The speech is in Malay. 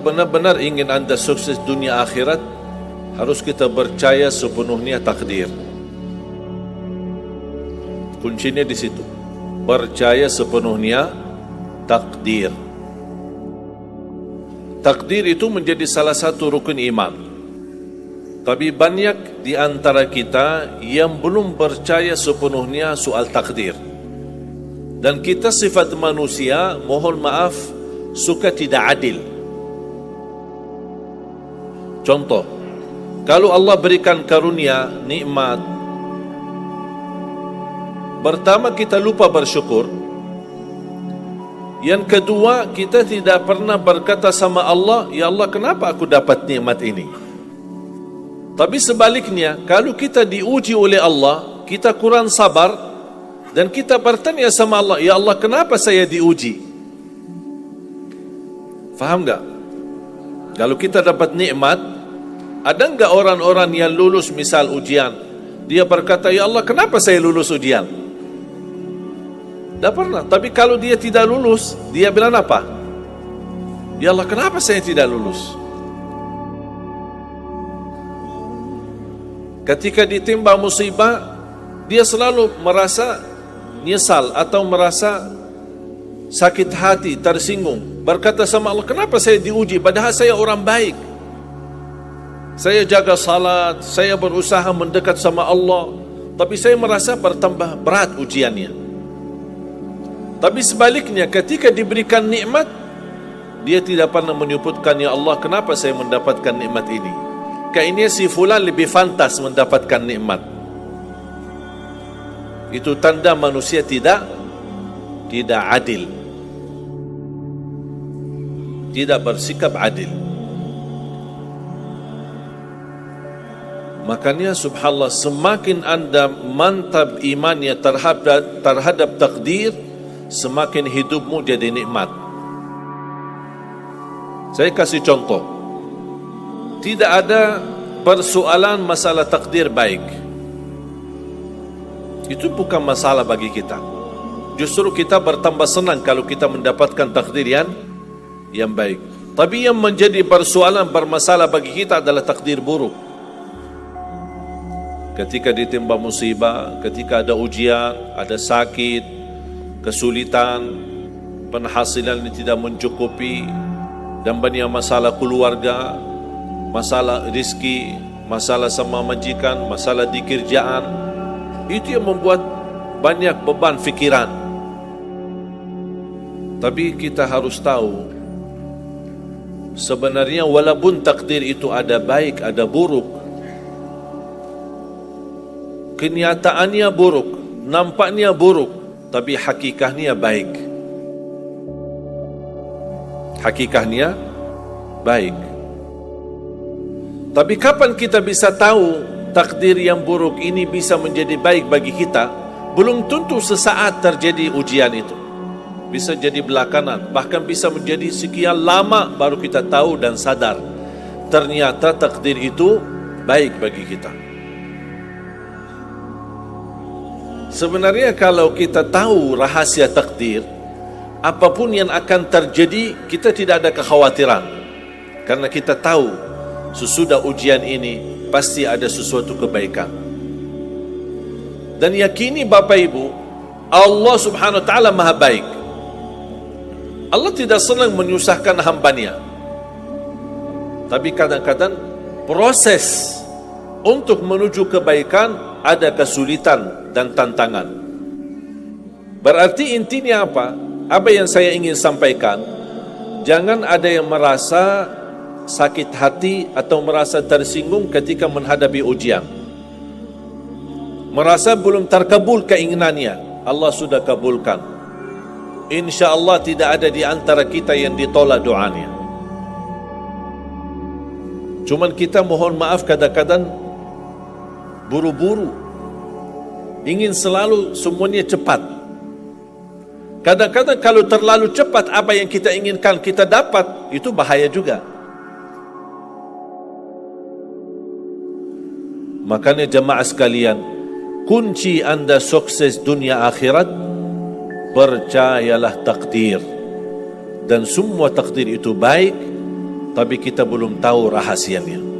benar-benar ingin anda sukses dunia akhirat, harus kita percaya sepenuhnya takdir. Kuncinya di situ. Percaya sepenuhnya takdir. Takdir itu menjadi salah satu rukun iman. Tapi banyak di antara kita yang belum percaya sepenuhnya soal takdir. Dan kita sifat manusia, mohon maaf, suka tidak adil. Contoh, kalau Allah berikan karunia, nikmat, pertama kita lupa bersyukur. Yang kedua, kita tidak pernah berkata sama Allah, ya Allah, kenapa aku dapat nikmat ini? Tapi sebaliknya, kalau kita diuji oleh Allah, kita kurang sabar, dan kita bertanya sama Allah, ya Allah, kenapa saya diuji? Faham tak? Kalau kita dapat nikmat, ada enggak orang-orang yang lulus misal ujian, dia berkata, ya Allah, kenapa saya lulus ujian? Tak pernah. Tapi kalau dia tidak lulus, dia bilang apa? Ya Allah, kenapa saya tidak lulus? Ketika ditimpa musibah, dia selalu merasa nyesal atau merasa sakit hati, tersinggung. Berkata sama Allah, kenapa saya diuji? Padahal saya orang baik. Saya jaga salat, saya berusaha mendekat sama Allah. Tapi saya merasa bertambah berat ujiannya. Tapi sebaliknya, ketika diberikan nikmat, dia tidak pernah menyebutkan, ya Allah, kenapa saya mendapatkan nikmat ini? Kayaknya si fulan lebih fantas mendapatkan nikmat. Itu tanda manusia tidak adil, tidak bersikap adil. Makanya subhanallah, semakin anda mantap imannya terhadap takdir, semakin hidupmu jadi nikmat. Saya kasih contoh. Tidak ada persoalan masalah takdir baik. Itu bukan masalah bagi kita. Justru kita bertambah senang kalau kita mendapatkan takdir yang baik. Tapi yang menjadi persoalan bermasalah bagi kita adalah takdir buruk. Ketika ditimpa musibah, ketika ada ujian, ada sakit, kesulitan, penghasilan yang tidak mencukupi, dan banyak masalah keluarga, masalah rezeki, masalah sama majikan, masalah di kerjaan. Itu yang membuat banyak beban fikiran. Tapi kita harus tahu, sebenarnya walaupun takdir itu ada baik, ada buruk, kenyataannya buruk, nampaknya buruk, tapi hakikahnya baik. Hakikahnya baik. Tapi kapan kita bisa tahu takdir yang buruk ini bisa menjadi baik bagi kita? Belum tentu sesaat terjadi ujian itu. Bisa jadi belakangan, bahkan bisa menjadi sekian lama baru kita tahu dan sadar ternyata takdir itu baik bagi kita. Sebenarnya kalau kita tahu rahasia takdir, apapun yang akan terjadi, kita tidak ada kekhawatiran. Karena kita tahu sesudah ujian ini pasti ada sesuatu kebaikan. Dan yakini Bapak Ibu, Allah subhanahu wa ta'ala maha baik. Allah tidak senang menyusahkan hambanya. Tapi kadang-kadang proses untuk menuju kebaikan ada kesulitan dan tantangan. Berarti intinya apa? Apa yang saya ingin sampaikan, jangan ada yang merasa sakit hati atau merasa tersinggung ketika menghadapi ujian. Merasa belum terkabul keinginannya, Allah sudah kabulkan. InsyaAllah tidak ada di antara kita yang ditolak doanya. Cuman kita mohon maaf kadang-kadang buru-buru, ingin selalu semuanya cepat. Kadang-kadang kalau terlalu cepat apa yang kita inginkan kita dapat, itu bahaya juga. Makanya jemaah sekalian, kunci anda sukses dunia akhirat, percayalah takdir. Dan semua takdir itu baik, tapi kita belum tahu rahasianya.